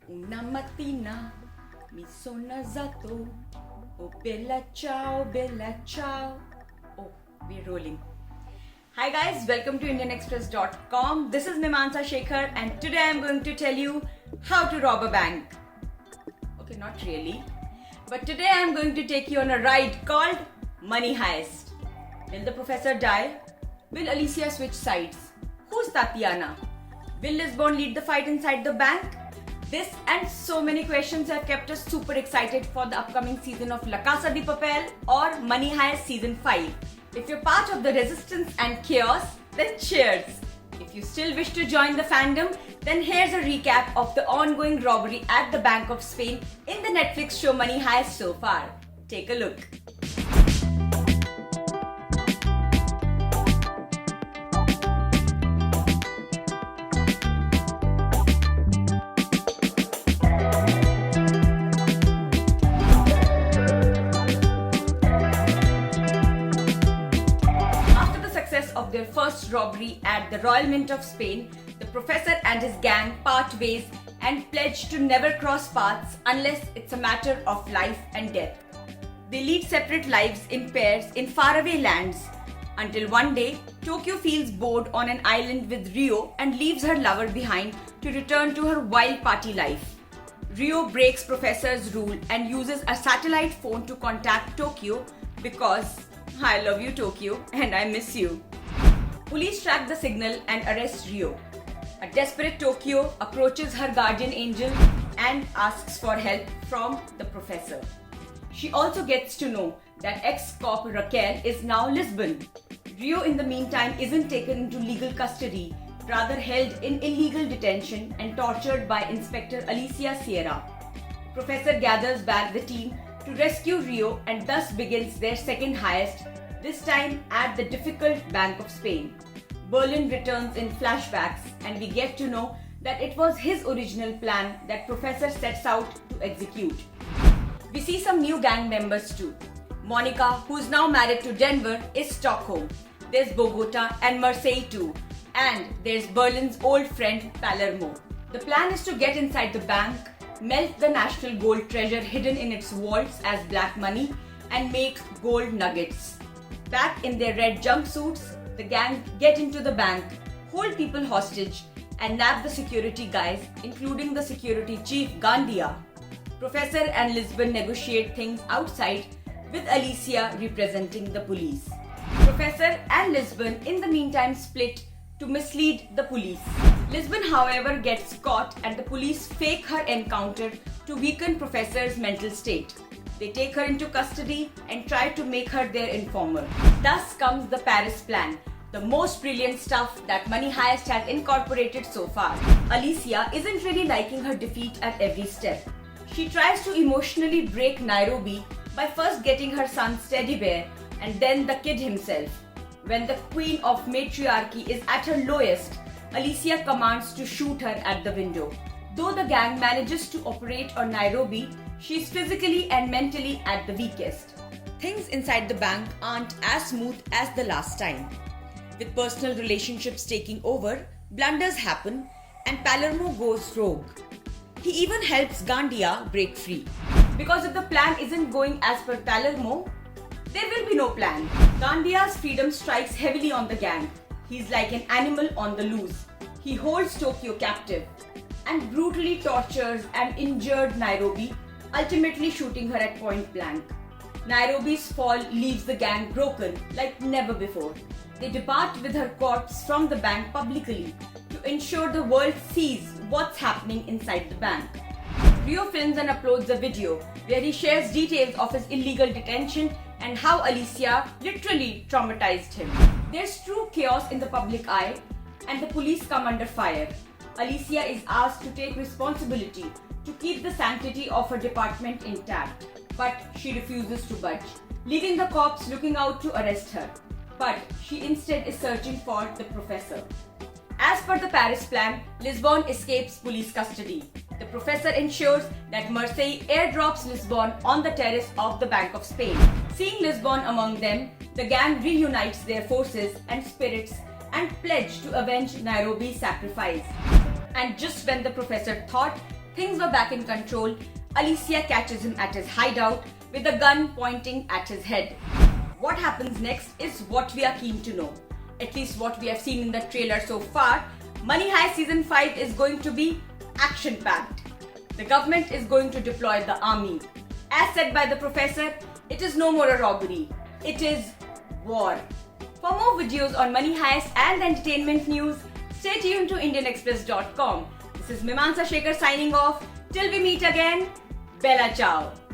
Una mattina mi sono alzato. Oh, bella ciao, bella ciao. Oh, we're rolling. Hi guys, welcome to IndianExpress.com. This is Mimansa Shekhar and today I'm going to tell you how to rob a bank. Okay, not really. But today I'm going to take you on a ride called Money Heist. Will the professor die? Will Alicia switch sides? Who's Tatiana? Will Lisbon lead the fight inside the bank? This and so many questions have kept us super excited for the upcoming season of Casa De Papel or Money Heist Season 5. If you're part of the resistance and chaos, then cheers! If you still wish to join the fandom, then here's a recap of the ongoing robbery at the Bank of Spain in the Netflix show Money Heist so far. Take a look. Of their first robbery at the Royal Mint of Spain, the professor and his gang part ways and pledge to never cross paths unless it's a matter of life and death. They lead separate lives in pairs in faraway lands until one day Tokyo feels bored on an island with Rio and leaves her lover behind to return to her wild party life. Rio breaks professor's rule and uses a satellite phone to contact Tokyo because I love you, Tokyo, and I miss you. Police track the signal and arrest Rio. A desperate Tokyo approaches her guardian angel and asks for help from the professor. She also gets to know that ex-cop Raquel is now Lisbon. Rio in the meantime isn't taken into legal custody, rather held in illegal detention and tortured by Inspector Alicia Sierra. Professor gathers back the team to rescue Rio and thus begins their second heist, this time at the difficult Bank of Spain. Berlin returns in flashbacks and we get to know that it was his original plan that Professor sets out to execute. We see some new gang members too. Monica, who's now married to Denver, is Stockholm. There's Bogota and Marseille too. And there's Berlin's old friend Palermo. The plan is to get inside the bank, melt the national gold treasure hidden in its vaults as black money, and make gold nuggets. Back in their red jumpsuits, the gang get into the bank, hold people hostage, and nab the security guys, including the security chief Gandia. Professor and Lisbon negotiate things outside, with Alicia representing the police. Professor and Lisbon in the meantime split to mislead the police. Lisbon, however, gets caught and the police fake her encounter to weaken Professor's mental state. They take her into custody and try to make her their informer. Thus comes the Paris plan, the most brilliant stuff that Money Heist has incorporated so far. Alicia isn't really liking her defeat at every step. She tries to emotionally break Nairobi by first getting her son's teddy bear and then the kid himself. When the queen of matriarchy is at her lowest, Alicia commands to shoot her at the window. Though the gang manages to operate on Nairobi, she's physically and mentally at the weakest. Things inside the bank aren't as smooth as the last time. With personal relationships taking over, blunders happen and Palermo goes rogue. He even helps Gandia break free. Because if the plan isn't going as per Palermo, there will be no plan. Gandia's freedom strikes heavily on the gang. He's like an animal on the loose. He holds Tokyo captive and brutally tortures an injured Nairobi, ultimately shooting her at point blank. Nairobi's fall leaves the gang broken like never before. They depart with her corpse from the bank publicly to ensure the world sees what's happening inside the bank. Rio films and uploads a video where he shares details of his illegal detention and how Alicia literally traumatized him. There's true chaos in the public eye and the police come under fire. Alicia is asked to take responsibility to keep the sanctity of her department intact, but she refuses to budge, leaving the cops looking out to arrest her. But she instead is searching for the professor. As per the Paris plan, Lisbon escapes police custody. The professor ensures that Marseille airdrops Lisbon on the terrace of the Bank of Spain. Seeing Lisbon among them, the gang reunites their forces and spirits and pledge to avenge Nairobi's sacrifice. And just when the professor thought things were back in control, Alicia catches him at his hideout with a gun pointing at his head. What happens next is what we are keen to know. At least what we have seen in the trailer so far, Money Heist Season 5 is going to be action-packed. The government is going to deploy the army. As said by the professor, it is no more a robbery. It is war. For more videos on Money Heist and entertainment news, stay tuned to IndianExpress.com. This is Mimamsa Shekhar signing off. Till we meet again, Bella Ciao.